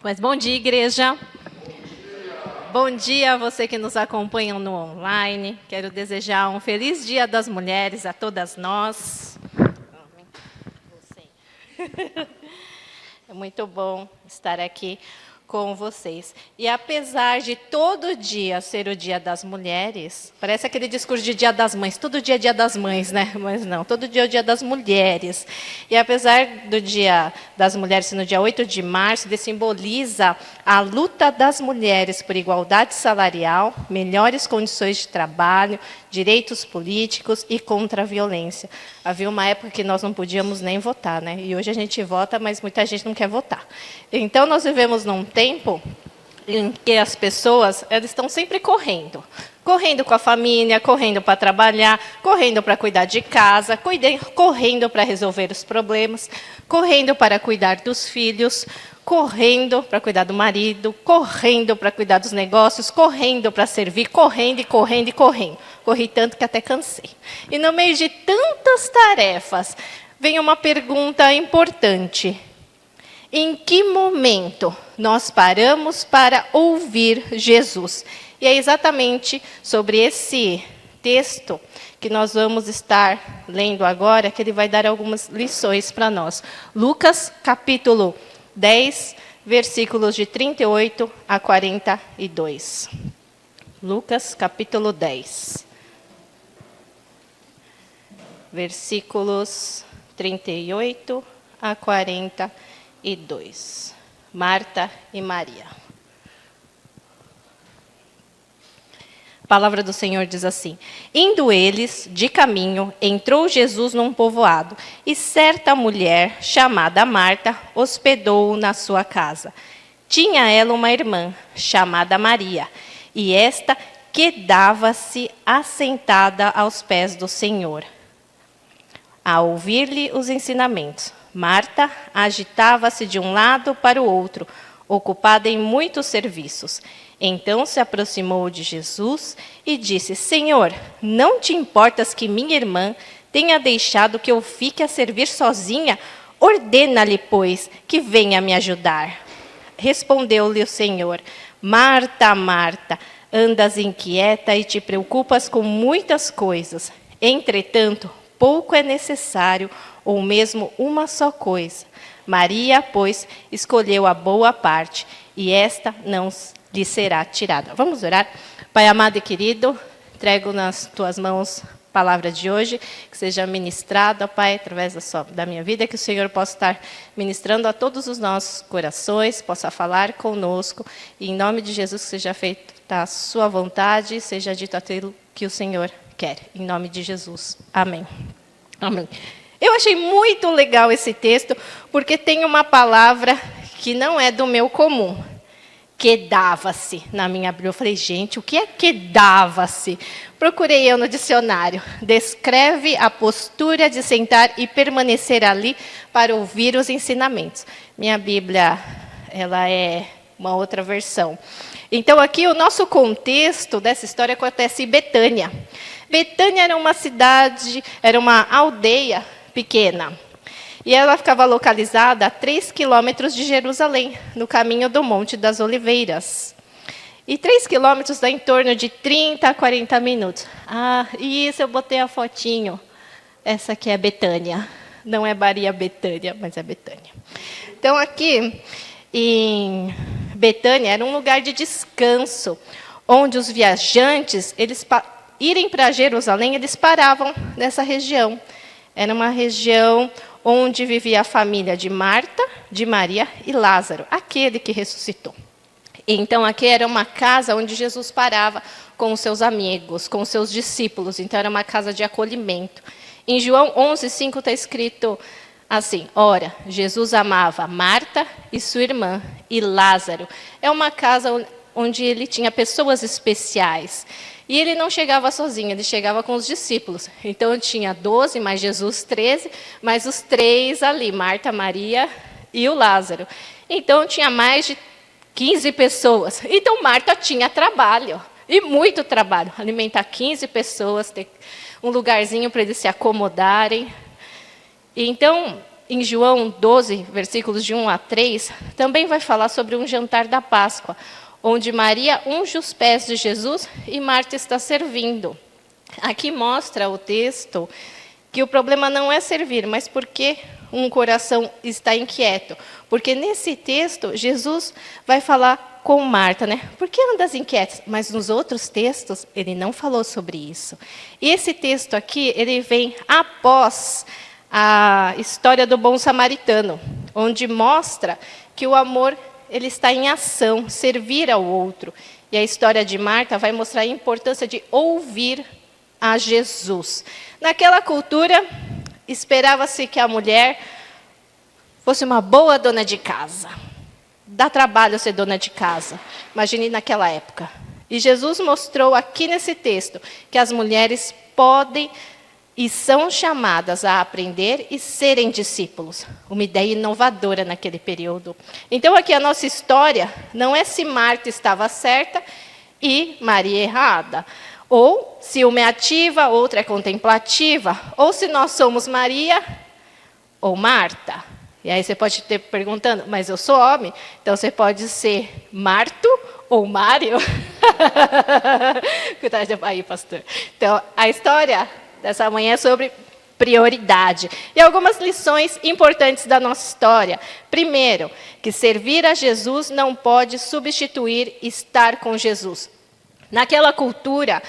Mas bom dia, igreja. Bom dia a você que nos acompanha no online. Quero desejar um feliz Dia das Mulheres a todas nós. É muito bom estar aqui com vocês. E apesar de todo dia ser o Dia das Mulheres, parece aquele discurso de Dia das Mães, todo dia é Dia das Mães, né? Mas não, todo dia é o Dia das Mulheres. E apesar do Dia das Mulheres ser no dia 8 de março, ele simboliza a luta das mulheres por igualdade salarial, melhores condições de trabalho, direitos políticos e contra a violência. Havia uma época que nós não podíamos nem votar, né? E hoje a gente vota, mas muita gente não quer votar. Então, nós vivemos num tempo em que as pessoas elas estão sempre correndo. Correndo com a família, correndo para trabalhar, correndo para cuidar de casa, correndo para resolver os problemas, correndo para cuidar dos filhos, correndo para cuidar do marido, correndo para cuidar dos negócios, correndo para servir, correndo e correndo e correndo. Corri tanto que até cansei. E no meio de tantas tarefas, vem uma pergunta importante. Em que momento nós paramos para ouvir Jesus? E é exatamente sobre esse texto que nós vamos estar lendo agora, que ele vai dar algumas lições para nós. Lucas, capítulo 10, versículos de 38 a 42. Lucas, capítulo 10. Versículos 38 a 42. Marta e Maria. A palavra do Senhor diz assim: Indo eles de caminho, entrou Jesus num povoado, e certa mulher, chamada Marta, hospedou-o na sua casa. Tinha ela uma irmã, chamada Maria, e esta quedava-se assentada aos pés do Senhor, a ouvir-lhe os ensinamentos. Marta agitava-se de um lado para o outro, ocupada em muitos serviços. Então se aproximou de Jesus e disse: Senhor, não te importas que minha irmã tenha deixado que eu fique a servir sozinha? Ordena-lhe, pois, que venha me ajudar. Respondeu-lhe o Senhor: Marta, Marta, andas inquieta e te preocupas com muitas coisas. Entretanto, pouco é necessário, ou mesmo uma só coisa. Maria, pois, escolheu a boa parte, e esta não lhe será tirada. Vamos orar? Pai amado e querido, entrego nas tuas mãos a palavra de hoje, que seja ministrada, Pai, através da minha vida, que o Senhor possa estar ministrando a todos os nossos corações, possa falar conosco, e em nome de Jesus que seja feita a sua vontade, seja dito aquilo que o Senhor quer. Em nome de Jesus. Amém. Amém. Eu achei muito legal esse texto, porque tem uma palavra que não é do meu comum. Quedava-se na minha Bíblia. Eu falei, gente, o que é quedava-se? Procurei eu no dicionário. Descreve a postura de sentar e permanecer ali para ouvir os ensinamentos. Minha Bíblia, ela é uma outra versão. Então, aqui o nosso contexto dessa história acontece em Betânia. Betânia era uma cidade, era uma aldeia pequena. E ela ficava localizada a 3 quilômetros de Jerusalém, no caminho do Monte das Oliveiras. E 3 quilômetros dá em torno de 30 a 40 minutos. Ah, e isso eu botei a fotinho. Essa aqui é Betânia. Não é Maria Betânia, mas é Betânia. Então, aqui em Betânia era um lugar de descanso, onde os viajantes, irem para Jerusalém, eles paravam nessa região. Era uma região onde vivia a família de Marta, de Maria e Lázaro, aquele que ressuscitou. Então, aqui era uma casa onde Jesus parava com os seus amigos, com os seus discípulos. Então, era uma casa de acolhimento. Em João 11:5 está escrito assim: Ora, Jesus amava Marta e sua irmã e Lázaro. É uma casa onde ele tinha pessoas especiais. E ele não chegava sozinho, ele chegava com os discípulos. Então, tinha 12, mais Jesus 13, mais os 3 ali, Marta, Maria e o Lázaro. Então, tinha mais de 15 pessoas. Então, Marta tinha trabalho, e muito trabalho. Alimentar 15 pessoas, ter um lugarzinho para eles se acomodarem. Então, em João 12, versículos de 1 a 3, também vai falar sobre um jantar da Páscoa, onde Maria unge os pés de Jesus e Marta está servindo. Aqui mostra o texto que o problema não é servir, mas porque um coração está inquieto. Porque nesse texto, Jesus vai falar com Marta, né? Por que andas inquietas? Mas nos outros textos, ele não falou sobre isso. E esse texto aqui, ele vem após a história do bom samaritano, onde mostra que o amor ele está em ação, servir ao outro. E a história de Marta vai mostrar a importância de ouvir a Jesus. Naquela cultura, esperava-se que a mulher fosse uma boa dona de casa. Dá trabalho ser dona de casa. Imagine naquela época. E Jesus mostrou aqui nesse texto que as mulheres podem e são chamadas a aprender e serem discípulos. Uma ideia inovadora naquele período. Então, aqui a nossa história não é se Marta estava certa e Maria errada. Ou se uma é ativa, outra é contemplativa. Ou se nós somos Maria ou Marta. E aí você pode estar perguntando, mas eu sou homem, então você pode ser Marto ou Mário? Cuidado aí, pastor. Então, a história dessa manhã é sobre prioridade. E algumas lições importantes da nossa história. Primeiro, que servir a Jesus não pode substituir estar com Jesus. Naquela cultura,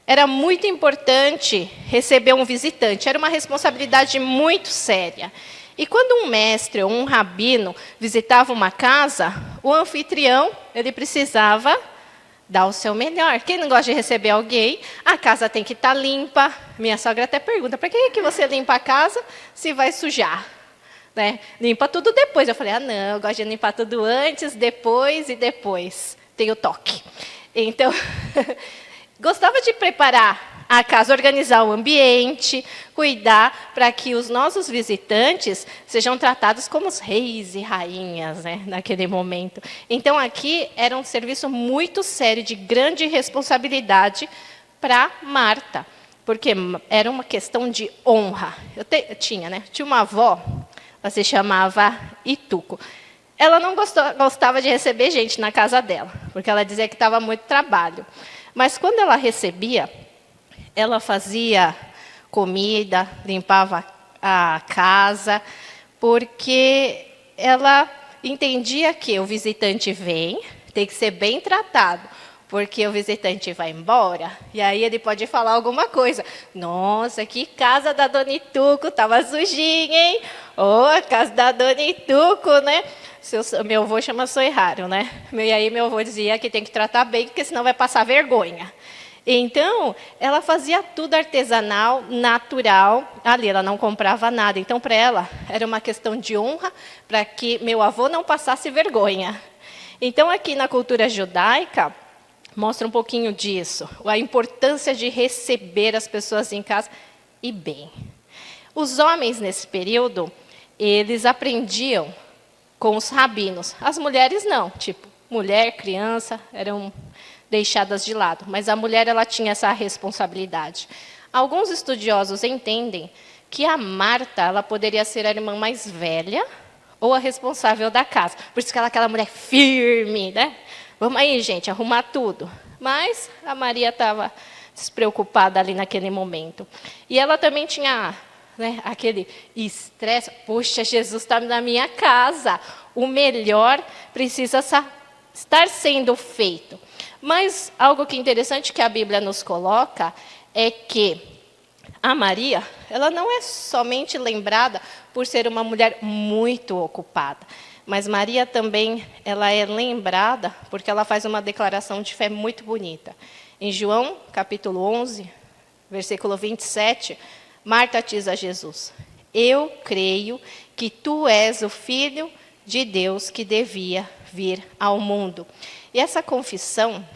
era muito importante receber um visitante. Era uma responsabilidade muito séria. E quando um mestre ou um rabino visitava uma casa, o anfitrião ele precisava dar o seu melhor. Quem não gosta de receber alguém, a casa tem que estar limpa. Minha sogra até pergunta, para que você limpa a casa se vai sujar? Né? Limpa tudo depois. Eu falei, não, eu gosto de limpar tudo antes, depois e depois. Tem o toque. Então, gostava de preparar a casa, organizar o ambiente, cuidar para que os nossos visitantes sejam tratados como os reis e rainhas, né, naquele momento. Então, aqui era um serviço muito sério, de grande responsabilidade para Marta, porque era uma questão de honra. Eu tinha uma avó, ela se chamava Ituco. Ela não gostava de receber gente na casa dela, porque ela dizia que estava muito trabalho. Mas quando ela recebia, ela fazia comida, limpava a casa, porque ela entendia que o visitante vem, tem que ser bem tratado, porque o visitante vai embora, e aí ele pode falar alguma coisa. Nossa, que casa da Dona Ituco, estava sujinha, hein? Oh, a casa da Dona Ituco, né? Meu avô chama Soerraro, né? E aí meu avô dizia que tem que tratar bem, porque senão vai passar vergonha. Então, ela fazia tudo artesanal, natural. Ali, ela não comprava nada. Então, para ela, era uma questão de honra, para que meu avô não passasse vergonha. Então, aqui na cultura judaica, mostra um pouquinho disso. A importância de receber as pessoas em casa e bem. Os homens, nesse período, eles aprendiam com os rabinos. As mulheres não. Tipo, mulher, criança, eram deixadas de lado, mas a mulher ela tinha essa responsabilidade. Alguns estudiosos entendem que a Marta ela poderia ser a irmã mais velha ou a responsável da casa. Por isso que ela é aquela mulher firme, né? Vamos aí, gente, arrumar tudo. Mas a Maria estava despreocupada ali naquele momento. E ela também tinha aquele estresse. Poxa, Jesus está na minha casa. O melhor precisa estar sendo feito. Mas algo que é interessante que a Bíblia nos coloca é que a Maria, ela não é somente lembrada por ser uma mulher muito ocupada, mas Maria também ela é lembrada porque ela faz uma declaração de fé muito bonita. Em João, capítulo 11, versículo 27, Marta diz a Jesus, eu creio que tu és o Filho de Deus que devia vir ao mundo. E essa confissão,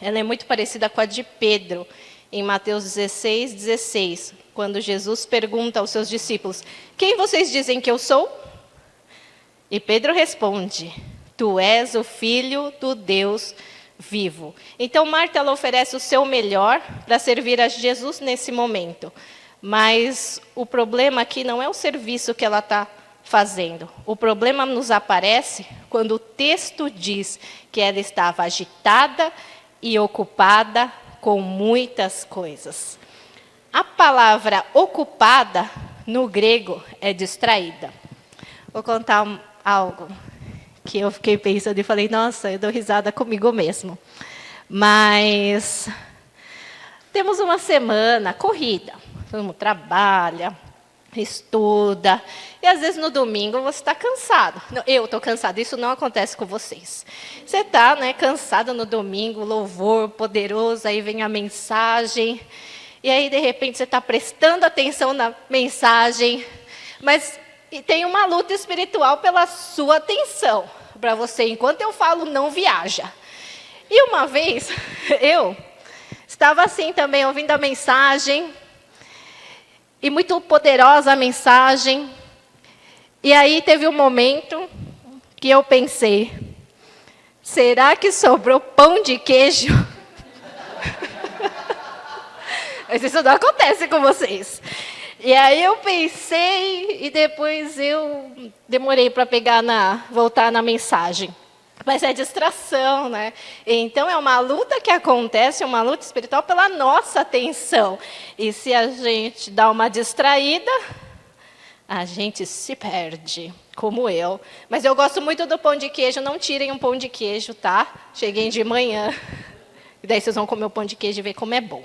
ela é muito parecida com a de Pedro, em Mateus 16, 16, quando Jesus pergunta aos seus discípulos, quem vocês dizem que eu sou? E Pedro responde, tu és o Filho do Deus vivo. Então, Marta ela oferece o seu melhor para servir a Jesus nesse momento. Mas o problema aqui não é o serviço que ela está fazendo. O problema nos aparece quando o texto diz que ela estava agitada e ocupada com muitas coisas. A palavra ocupada, no grego, é distraída. Vou contar algo que eu fiquei pensando e falei, nossa, eu dou risada comigo mesmo. Mas temos uma semana corrida, todo mundo trabalha, estuda, e às vezes no domingo você está cansado. Eu estou cansada, isso não acontece com vocês. Você está, né, cansado no domingo, louvor poderoso, aí vem a mensagem, e aí de repente você está prestando atenção na mensagem, mas tem uma luta espiritual pela sua atenção, para você, enquanto eu falo, não viaja. E uma vez, eu estava assim também, ouvindo a mensagem, e muito poderosa a mensagem. E aí teve um momento que eu pensei, será que sobrou pão de queijo? Mas isso não acontece com vocês. E aí eu pensei e depois eu demorei para voltar na mensagem. Mas é distração, né? Então, é uma luta que acontece, uma luta espiritual pela nossa atenção. E se a gente dá uma distraída, a gente se perde, como eu. Mas eu gosto muito do pão de queijo, não tirem um pão de queijo, tá? Cheguei de manhã. E daí vocês vão comer o pão de queijo e ver como é bom.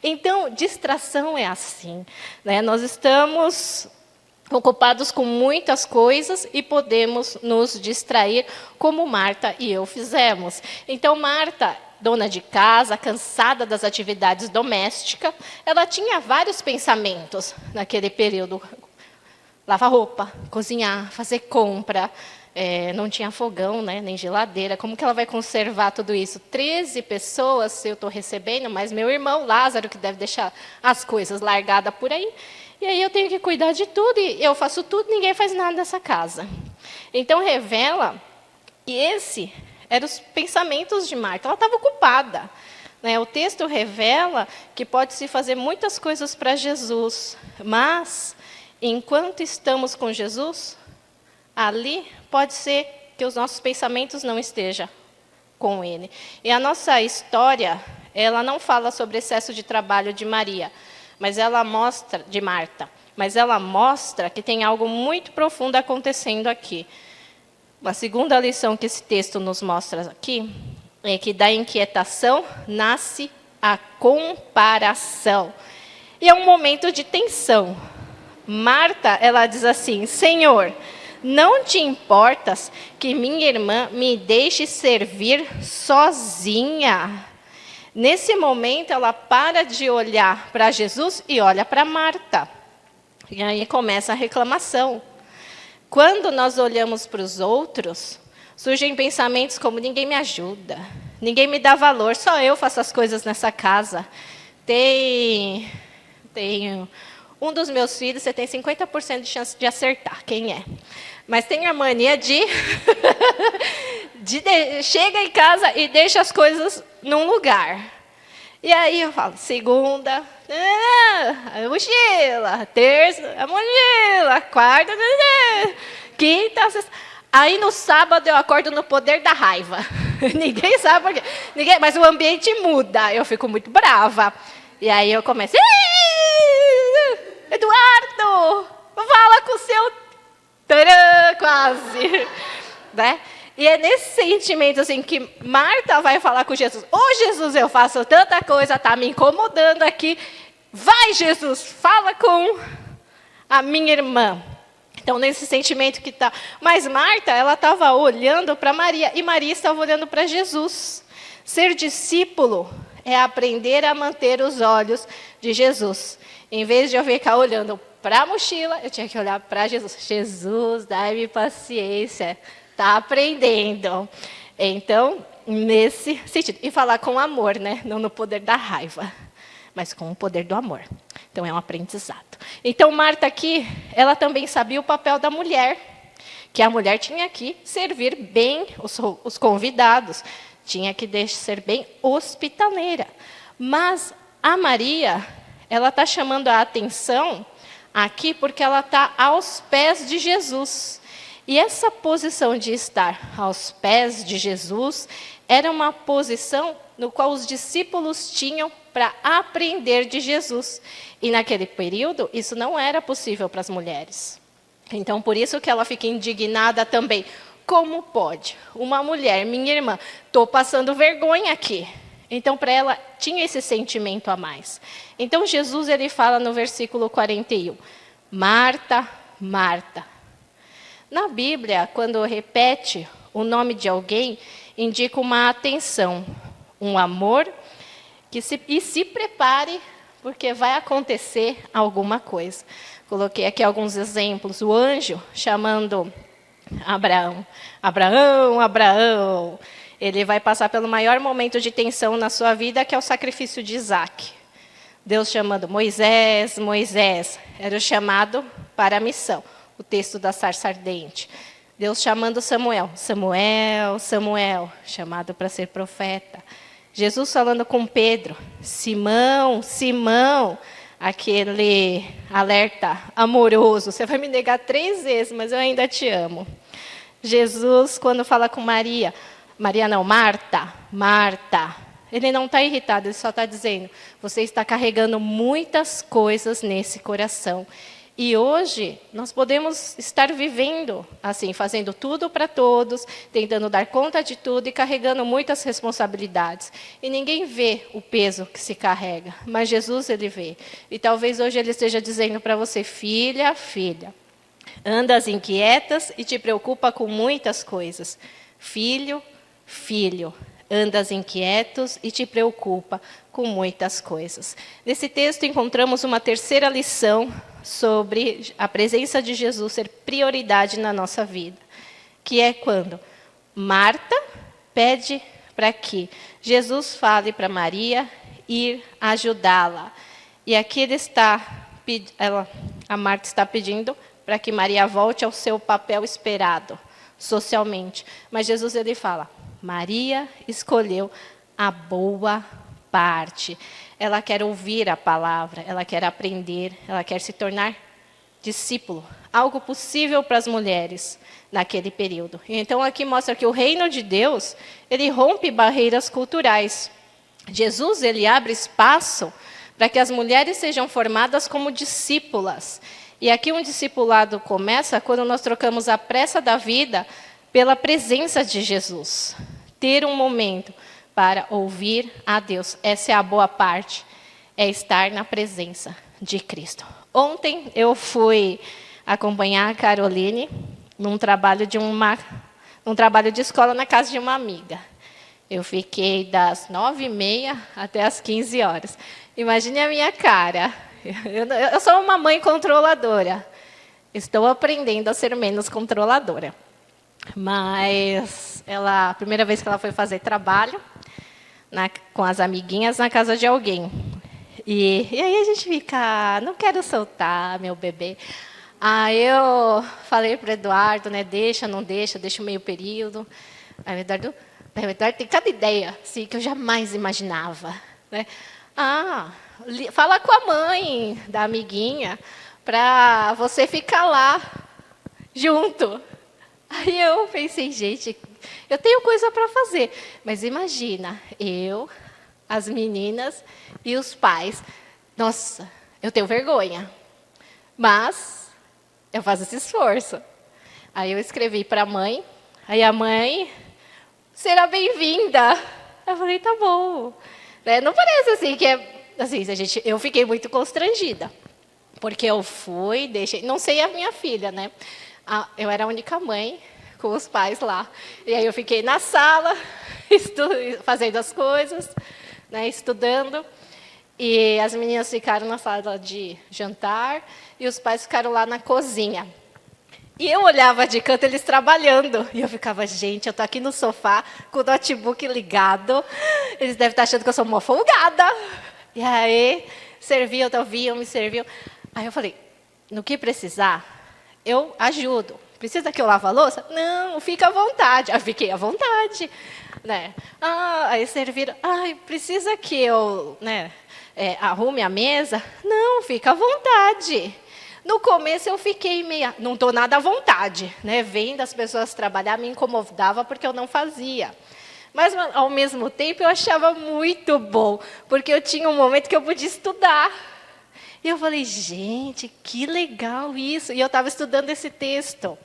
Então, distração é assim, né? Nós estamos ocupados com muitas coisas e podemos nos distrair, como Marta e eu fizemos. Então, Marta, dona de casa, cansada das atividades domésticas, ela tinha vários pensamentos naquele período. Lavar roupa, cozinhar, fazer compra, não tinha fogão, né, nem geladeira. Como que ela vai conservar tudo isso? 13 pessoas eu estou recebendo, mas meu irmão Lázaro, que deve deixar as coisas largadas por aí. E aí eu tenho que cuidar de tudo, e eu faço tudo, ninguém faz nada nessa casa. Então, revela que esse eram os pensamentos de Marta. Ela estava ocupada, né? O texto revela que pode-se fazer muitas coisas para Jesus, mas, enquanto estamos com Jesus, ali pode ser que os nossos pensamentos não estejam com Ele. E a nossa história, ela não fala sobre excesso de trabalho de Maria, mas ela mostra, de Marta, mas ela mostra que tem algo muito profundo acontecendo aqui. Uma segunda lição que esse texto nos mostra aqui é que da inquietação nasce a comparação. E é um momento de tensão. Marta, ela diz assim, Senhor, não te importas que minha irmã me deixe servir sozinha? Nesse momento, ela para de olhar para Jesus e olha para Marta. E aí começa a reclamação. Quando nós olhamos para os outros, surgem pensamentos como, ninguém me ajuda, ninguém me dá valor, só eu faço as coisas nessa casa. Tem um dos meus filhos, você tem 50% de chance de acertar, quem é? Mas tem a mania de chega em casa e deixa as coisas num lugar. E aí eu falo, segunda, a mochila, terça, a mochila, quarta, quinta, sexta. Aí no sábado eu acordo no poder da raiva. Ninguém sabe por quê. Mas o ambiente muda, eu fico muito brava. E aí eu começo, Eduardo, fala com o seu... Tcharam, quase, né? E é nesse sentimento assim que Marta vai falar com Jesus. Ô Jesus, eu faço tanta coisa, está me incomodando aqui. Vai, Jesus, fala com a minha irmã. Então, nesse sentimento que está... Mas Marta, ela estava olhando para Maria, e Maria estava olhando para Jesus. Ser discípulo é aprender a manter os olhos de Jesus. Em vez de eu ficar olhando para a mochila, eu tinha que olhar para Jesus. Jesus, dai-me paciência, está aprendendo. Então, nesse sentido. E falar com amor, né? Não no poder da raiva, mas com o poder do amor. Então, é um aprendizado. Então, Marta aqui, ela também sabia o papel da mulher, que a mulher tinha que servir bem os convidados, tinha que ser bem hospitaleira. Mas a Maria, ela está chamando a atenção aqui porque ela está aos pés de Jesus. E essa posição de estar aos pés de Jesus era uma posição no qual os discípulos tinham para aprender de Jesus. E naquele período, isso não era possível para as mulheres. Então, por isso que ela fica indignada também. Como pode? Uma mulher, minha irmã, estou passando vergonha aqui. Então, para ela, tinha esse sentimento a mais. Então, Jesus ele fala no versículo 41, Marta, Marta. Na Bíblia, quando repete o nome de alguém, indica uma atenção, um amor, e se prepare, porque vai acontecer alguma coisa. Coloquei aqui alguns exemplos. O anjo chamando Abraão. Abraão, Abraão. Ele vai passar pelo maior momento de tensão na sua vida, que é o sacrifício de Isaac. Deus chamando Moisés, Moisés. Era o chamado para a missão. O texto da sarça ardente. Deus chamando Samuel. Samuel, Samuel. Chamado para ser profeta. Jesus falando com Pedro. Simão, Simão. Aquele alerta amoroso. Você vai me negar 3 vezes, mas eu ainda te amo. Jesus, quando fala com Maria. Maria não, Marta. Marta. Ele não está irritado, ele só está dizendo, você está carregando muitas coisas nesse coração. E hoje, nós podemos estar vivendo assim, fazendo tudo para todos, tentando dar conta de tudo e carregando muitas responsabilidades. E ninguém vê o peso que se carrega, mas Jesus, ele vê. E talvez hoje ele esteja dizendo para você, filha, filha, andas inquietas e te preocupa com muitas coisas. Filho, filho, andas inquietos e te preocupa com muitas coisas. Nesse texto encontramos uma terceira lição sobre a presença de Jesus ser prioridade na nossa vida, que é quando Marta pede para que Jesus fale para Maria ir ajudá-la. E aqui a Marta está pedindo para que Maria volte ao seu papel esperado socialmente. Mas Jesus ele fala, Maria escolheu a boa parte. Ela quer ouvir a palavra, ela quer aprender, ela quer se tornar discípulo. Algo possível para as mulheres naquele período. Então aqui mostra que o reino de Deus, ele rompe barreiras culturais. Jesus, ele abre espaço para que as mulheres sejam formadas como discípulas. E aqui um discipulado começa quando nós trocamos a pressa da vida pela presença de Jesus. Ter um momento para ouvir a Deus. Essa é a boa parte, é estar na presença de Cristo. Ontem eu fui acompanhar a Caroline num trabalho de escola na casa de uma amiga. Eu fiquei das 9h30 até as 15 horas. Imagine a minha cara. Eu sou uma mãe controladora. Estou aprendendo a ser menos controladora. Mas a primeira vez que ela foi fazer trabalho com as amiguinhas na casa de alguém. E aí a gente fica, não quero soltar meu bebê. Aí eu falei para o Eduardo, né, deixa, não deixa, deixa o meio período. Aí o Eduardo tem cada ideia assim, que eu jamais imaginava. Né? Fala com a mãe da amiguinha para você ficar lá junto. Aí eu pensei, gente, eu tenho coisa para fazer. Mas imagina, as meninas e os pais. Nossa, eu tenho vergonha. Mas eu faço esse esforço. Aí eu escrevi para a mãe. Aí a mãe, será bem-vinda. Eu falei, tá bom. Não parece assim que é... Assim, eu fiquei muito constrangida. Porque eu fui, deixei... Não sei a minha filha, né? Eu era a única mãe com os pais lá. E aí eu fiquei na sala, fazendo as coisas, né, estudando. E as meninas ficaram na sala de jantar e os pais ficaram lá na cozinha. E eu olhava de canto eles trabalhando. E eu ficava, gente, eu estou aqui no sofá com o notebook ligado. Eles devem estar achando que eu sou uma folgada. E aí, me serviam. Aí eu falei, no que precisar, eu ajudo. Precisa que eu lave a louça? Não, fica à vontade. Eu fiquei à vontade. Né? Aí serviram. Precisa que eu arrume a mesa? Não, fica à vontade. No começo eu fiquei meio, não estou nada à vontade, né? Vendo as pessoas trabalhar me incomodava porque eu não fazia. Mas, ao mesmo tempo, eu achava muito bom, porque eu tinha um momento que eu podia estudar. E eu falei, gente, que legal isso. E eu estava estudando esse texto.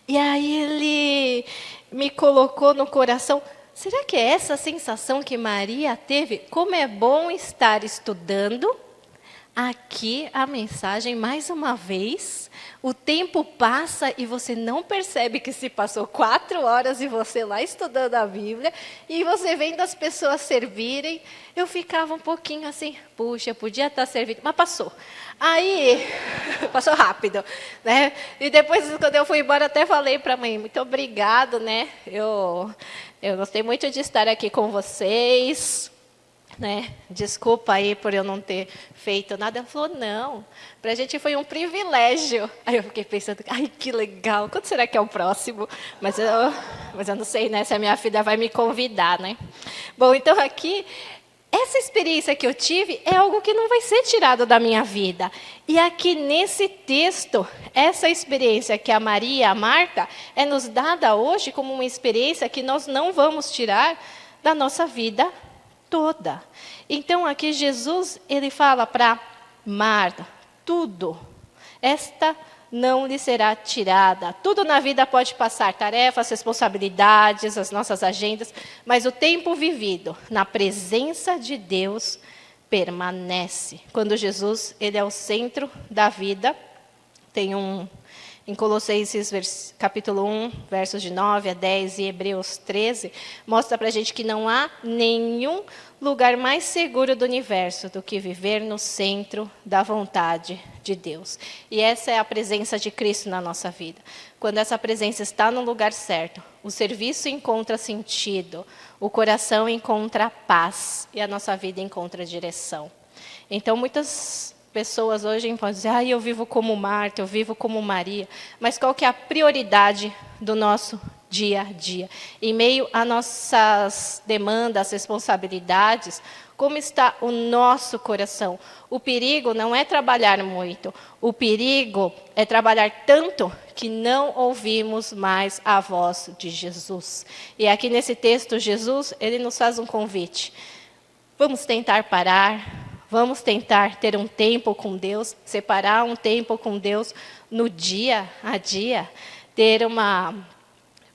E aí ele me colocou no coração, será que é essa sensação que Maria teve? Como é bom estar estudando. Aqui a mensagem, mais uma vez, o tempo passa e você não percebe que se passou 4 horas e você lá estudando a Bíblia, e você vendo as pessoas servirem, eu ficava um pouquinho assim, puxa, eu podia estar servindo, mas passou. Aí, passou rápido, né? E depois, quando eu fui embora, até falei para a mãe, muito obrigado, né? Eu gostei muito de estar aqui com vocês, né? Desculpa aí por eu não ter feito nada. Ela falou, não, para a gente foi um privilégio. Aí eu fiquei pensando, ai, que legal, quando será que é o próximo? Mas eu não sei, né, se a minha filha vai me convidar, né? Bom, então aqui, essa experiência que eu tive é algo que não vai ser tirado da minha vida. E aqui nesse texto, essa experiência que a Maria e a Marta é nos dada hoje como uma experiência que nós não vamos tirar da nossa vida toda. Então, aqui Jesus, ele fala para Marta, tudo, esta não lhe será tirada. Tudo na vida pode passar, tarefas, responsabilidades, as nossas agendas, mas o tempo vivido na presença de Deus permanece. Quando Jesus, ele é o centro da vida, tem em Colossenses capítulo 1, versos de 9 a 10 e Hebreus 13, mostra para a gente que não há nenhum lugar mais seguro do universo do que viver no centro da vontade de Deus. E essa é a presença de Cristo na nossa vida. Quando essa presença está no lugar certo, o serviço encontra sentido, o coração encontra paz e a nossa vida encontra direção. Então, muitas pessoas hoje podem dizer, eu vivo como Marta, eu vivo como Maria. Mas qual que é a prioridade do nosso dia a dia? Em meio a nossas demandas, responsabilidades, como está o nosso coração? O perigo não é trabalhar muito, o perigo é trabalhar tanto que não ouvimos mais a voz de Jesus. E aqui nesse texto, Jesus, ele nos faz um convite. Vamos tentar parar. Vamos tentar ter um tempo com Deus, separar um tempo com Deus no dia a dia, ter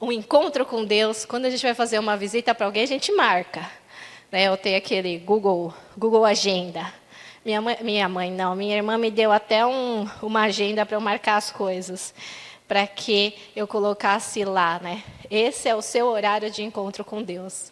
um encontro com Deus. Quando a gente vai fazer uma visita para alguém, a gente marca. Né? Eu tenho aquele Google Agenda. Minha irmã me deu até uma agenda para eu marcar as coisas, para que eu colocasse lá, né? Esse é o seu horário de encontro com Deus.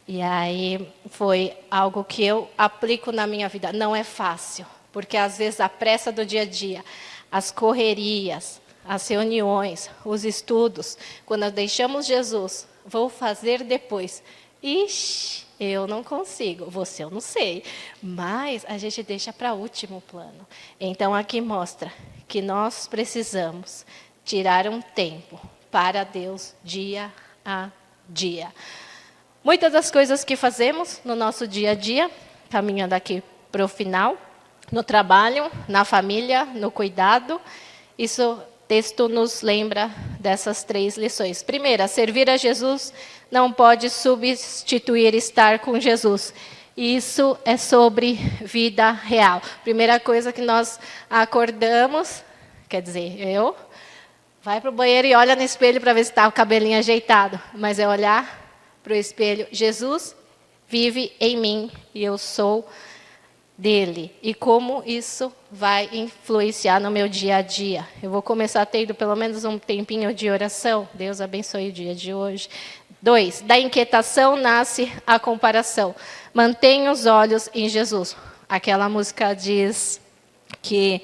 E aí foi algo que eu aplico na minha vida. Não é fácil, porque às vezes a pressa do dia a dia, as correrias, as reuniões, os estudos, quando deixamos Jesus, vou fazer depois. Ixi, eu não consigo, você eu não sei, mas a gente deixa para último plano. Então aqui mostra que nós precisamos tirar um tempo para Deus dia a dia. Muitas das coisas que fazemos no nosso dia a dia, caminhando aqui para o final, no trabalho, na família, no cuidado, isso texto nos lembra dessas 3 lições. Primeira, servir a Jesus não pode substituir estar com Jesus. Isso é sobre vida real. Primeira coisa que nós acordamos, quer dizer, vai para o banheiro e olha no espelho para ver se está o cabelinho ajeitado, mas é olhar para o espelho, Jesus vive em mim e eu sou dele. E como isso vai influenciar no meu dia a dia? Eu vou começar tendo pelo menos um tempinho de oração. Deus abençoe o dia de hoje. 2, da inquietação nasce a comparação. Mantenha os olhos em Jesus. Aquela música diz que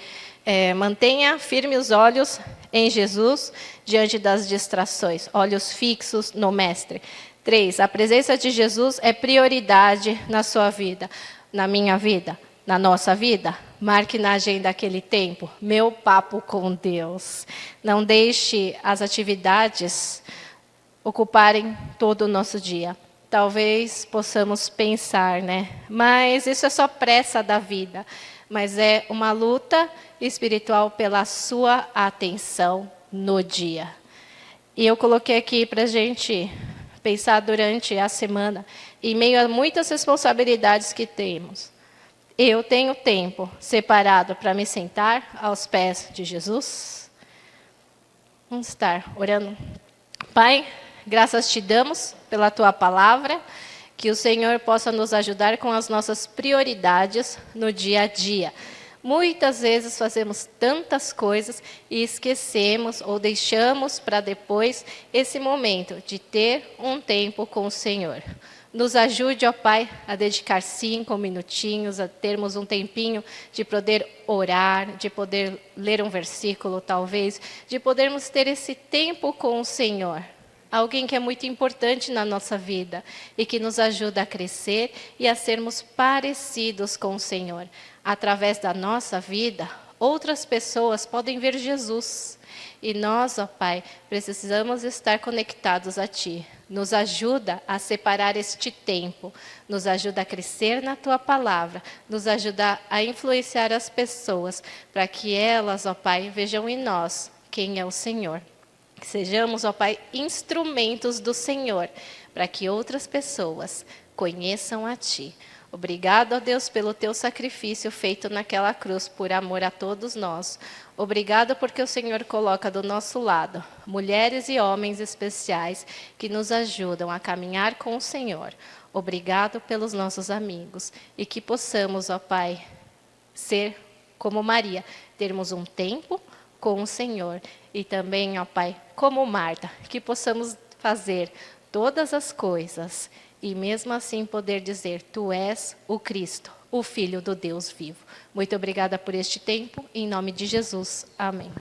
mantenha firme os olhos em Jesus diante das distrações. Olhos fixos no Mestre. 3, a presença de Jesus é prioridade na sua vida, na minha vida, na nossa vida. Marque na agenda aquele tempo, meu papo com Deus. Não deixe as atividades ocuparem todo o nosso dia. Talvez possamos pensar, né? Mas isso é só pressa da vida. mas é uma luta espiritual pela sua atenção no dia. E eu coloquei aqui para a gente pensar durante a semana, em meio a muitas responsabilidades que temos. Eu tenho tempo separado para me sentar aos pés de Jesus? Vamos estar orando. Pai, graças te damos pela tua palavra, que o Senhor possa nos ajudar com as nossas prioridades no dia a dia. Muitas vezes fazemos tantas coisas e esquecemos ou deixamos para depois esse momento de ter um tempo com o Senhor. Nos ajude, ó Pai, a dedicar 5 minutinhos, a termos um tempinho de poder orar, de poder ler um versículo, talvez, de podermos ter esse tempo com o Senhor. Alguém que é muito importante na nossa vida e que nos ajuda a crescer e a sermos parecidos com o Senhor. Através da nossa vida, outras pessoas podem ver Jesus. E nós, ó Pai, precisamos estar conectados a Ti. Nos ajuda a separar este tempo, nos ajuda a crescer na Tua palavra, nos ajuda a influenciar as pessoas, para que elas, ó Pai, vejam em nós quem é o Senhor. Que sejamos, ó Pai, instrumentos do Senhor, para que outras pessoas conheçam a Ti. Obrigado, ó Deus, pelo Teu sacrifício feito naquela cruz por amor a todos nós. Obrigado porque o Senhor coloca do nosso lado mulheres e homens especiais que nos ajudam a caminhar com o Senhor. Obrigado pelos nossos amigos e que possamos, ó Pai, ser como Maria, termos um tempo com o Senhor. E também, ó Pai, como Marta, que possamos fazer todas as coisas e mesmo assim poder dizer, Tu és o Cristo, o Filho do Deus vivo. Muito obrigada por este tempo, em nome de Jesus. Amém.